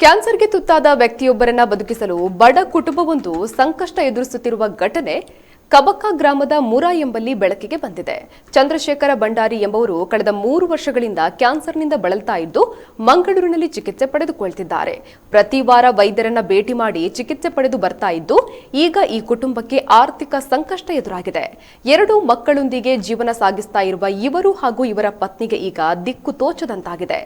ಕ್ಯಾನ್ಸರ್ಗೆ ತುತ್ತಾದ ವ್ಯಕ್ತಿಯೊಬ್ಬರನ್ನ ಬದುಕಿಸಲು ಬಡ ಕುಟುಂಬವೊಂದು ಸಂಕಷ್ಟ ಎದುರಿಸುತ್ತಿರುವ ಘಟನೆ ಕಬಕ ಗ್ರಾಮದ ಮುರಾ ಎಂಬಲ್ಲಿ ಬೆಳಕಿಗೆ ಬಂದಿದೆ. ಚಂದ್ರಶೇಖರ ಭಂಡಾರಿ ಎಂಬುವರು ಕಳೆದ 3 ವರ್ಷಗಳಿಂದ ಕ್ಯಾನ್ಸರ್ನಿಂದ ಬಳಲ್ತಾ ಇದ್ದು ಮಂಗಳೂರಿನಲ್ಲಿ ಚಿಕಿತ್ಸೆ ಪಡೆದುಕೊಳ್ಳುತ್ತಿದ್ದಾರೆ. ಪ್ರತಿ ವಾರ ವೈದ್ಯರನ್ನ ಭೇಟಿ ಮಾಡಿ ಚಿಕಿತ್ಸೆ ಪಡೆದು ಬರ್ತಾ ಇದ್ದು ಈಗ ಈ ಕುಟುಂಬಕ್ಕೆ ಆರ್ಥಿಕ ಸಂಕಷ್ಟ ಎದುರಾಗಿದೆ. 2 ಮಕ್ಕಳೊಂದಿಗೆ ಜೀವನ ಸಾಗಿಸ್ತಾ ಇರುವ ಇವರು ಹಾಗೂ ಇವರ ಪತ್ನಿಗೆ ಈಗ ದಿಕ್ಕು ತೋಚದಂತಾಗಿದೆ.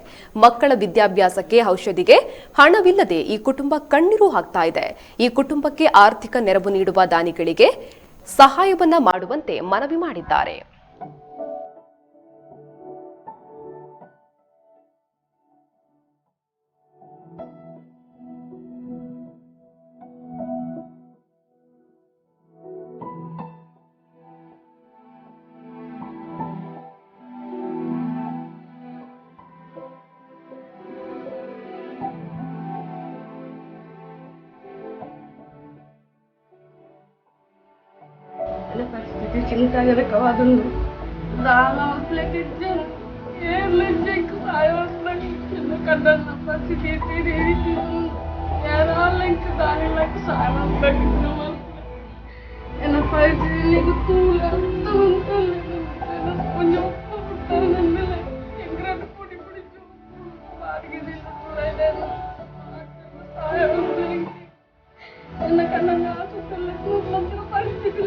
ಮಕ್ಕಳ ವಿದ್ಯಾಭ್ಯಾಸಕ್ಕೆ ಔಷಧಿಗೆ ಹಣವಿಲ್ಲದೆ ಈ ಕುಟುಂಬ ಕಣ್ಣೀರು ಹಾಕ್ತಾ ಇದೆ. ಈ ಕುಟುಂಬಕ್ಕೆ ಆರ್ಥಿಕ ನೆರವು ನೀಡುವ ದಾನಿಗಳಿಗೆ ಸಹಾಯವನ್ನ ಮಾಡುವಂತೆ ಮನವಿ ಮಾಡಿದ್ದಾರೆ. ಪರಿಸ್ಥಿತಿ ಚಿಂತಾಜನಕವಾದೊಂದು ದಾನ ಹೊಸಲಿಕ್ಕಿದ್ದೇನೆ ಕಣ್ಣನ್ನ ಪರಿಸ್ಥಿತಿ ಯಾರಕ್ಕೆ ದಾನಿಲಕ್ಕೆ ಸಹಾಯ ಎನ್ನ ಪರಿಸ್ಥಿತಿ ಗೊತ್ತೂಲ ಕೊಂಚ ನನ್ಮೇಲೆ ಹೆಂಗ್ರನ್ನು ಪುಡಿ ಬಿಡಿച്ചു ಬಾರಿಗೆದಿಲ್ಲ ಸಹಾಯ ಎನ್ನ ಕಣ್ಣನ್ನ ಸುತ್ತಲ್ಲ ಪರಿಸ್ಥಿತಿ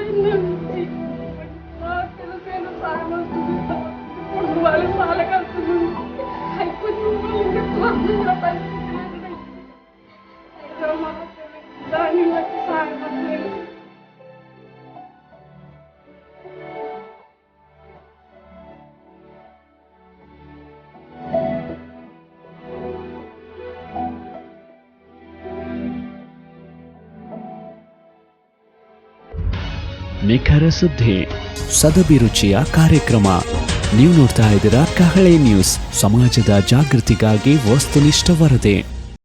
ಸಾಲ ಕಲ್ತು ದಾನಿಲಕ್ಕೆ ಸಹಾಯ ಮಾಡ್ತೇನೆ. ನಿಖರ ಸುದ್ದಿ, ಸದಭಿರುಚಿಯ ಕಾರ್ಯಕ್ರಮ. ನೀವು ನೋಡ್ತಾ ಇದ್ದೀರಾ ಕಹಳೆ ನ್ಯೂಸ್, ಸಮಾಜದ ಜಾಗೃತಿಗಾಗಿ ವಸ್ತುನಿಷ್ಠ ವರದಿ.